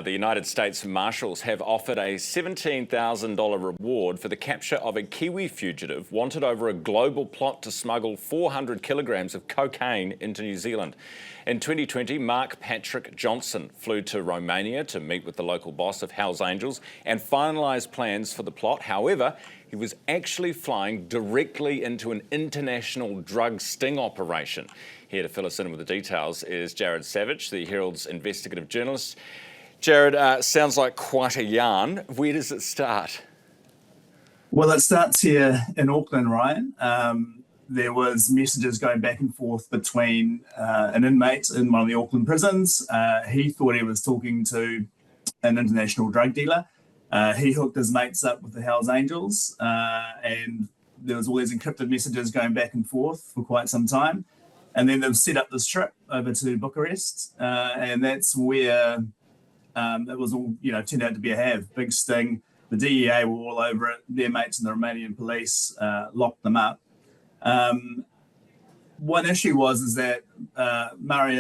the United States Marshals have offered a $17,000 reward for the capture of a Kiwi fugitive wanted over a global plot to smuggle 400 kilograms of cocaine into New Zealand. In 2020, Marc Patrick Johnson flew to Romania to meet with the local boss of Hells Angels and finalise plans for the plot. However, he was actually flying directly into an international drug sting operation. Here to fill us in with the details is Nzherald Savage, the Herald's investigative journalist. Nzherald, sounds like quite a yarn. Where does it start? Well, it starts here in Auckland, Ryan. There was messages going back and forth between an inmate in one of the Auckland prisons. He thought he was talking to an international drug dealer. He hooked his mates up with the Hells Angels, and there was all these encrypted messages going back and forth for quite some time. And then they've set up this trip over to Bucharest, and that's where it was all, turned out to be a big sting. The DEA were all over it. Their mates and the Romanian police locked them up. One issue is that Murray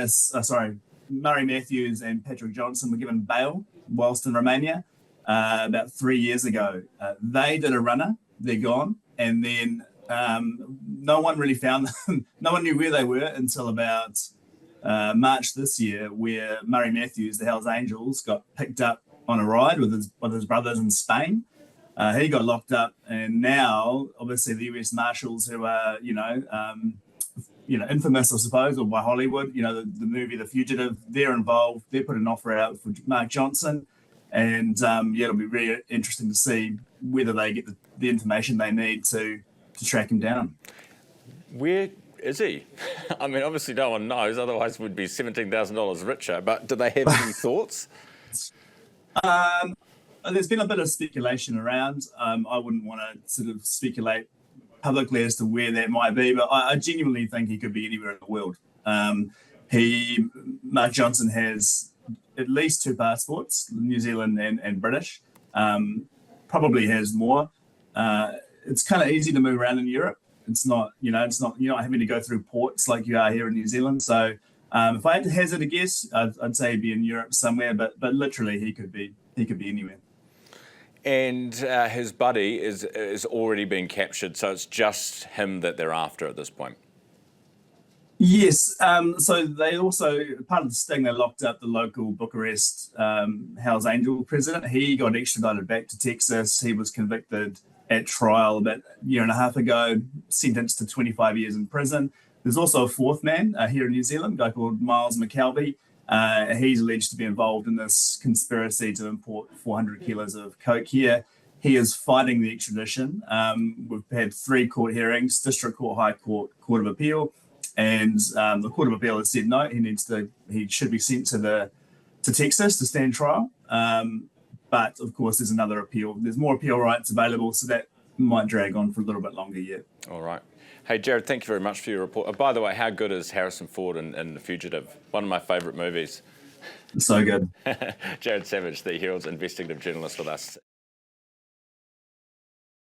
Matthews and Patrick Johnson were given bail whilst in Romania about 3 years ago. They did a runner, they're gone, and then no one really found them. No one knew where they were until about March this year, where Murray Matthews, the Hells Angels, got picked up on a ride with his brothers in Spain. He got locked up, and now obviously the US Marshals, who are infamous, I suppose, or by Hollywood, the movie The Fugitive, they're involved. They put an offer out for Marc Johnson, and it'll be really interesting to see whether they get the information they need to track him down. Where is he? I mean, obviously no one knows, otherwise we'd be $17,000 richer, but do they have any thoughts? There's been a bit of speculation around. I wouldn't want to sort of speculate publicly as to where that might be, but I genuinely think he could be anywhere in the world. Marc Johnson has at least 2 passports, New Zealand and British. Probably has more. It's kind of easy to move around in Europe. It's not, you're not having to go through ports like you are here in New Zealand. So if I had to hazard a guess, I'd say he'd be in Europe somewhere, but literally he could be anywhere. And his buddy is already been captured, so it's just him that they're after at this point. Yes. So they also, part of the sting, they locked up the local Bucharest Hells Angel president. He got extradited back to Texas. He was convicted at trial about a year and a half ago, sentenced to 25 years in prison. There's also a 4th man here in New Zealand, a guy called Miles McKelvey. He's alleged to be involved in this conspiracy to import 400 kilos of coke here. He is fighting the extradition. We've had 3 court hearings, District Court, High Court, Court of Appeal, and the Court of Appeal has said no, he should be sent to Texas to stand trial. But of course, there's another appeal. There's more appeal rights available, so that might drag on for a little bit longer yet. All right. Hey, Nzherald, thank you very much for your report. By the way, how good is Harrison Ford in The Fugitive? One of my favourite movies. So good. Nzherald Savage, the Herald's investigative journalist with us.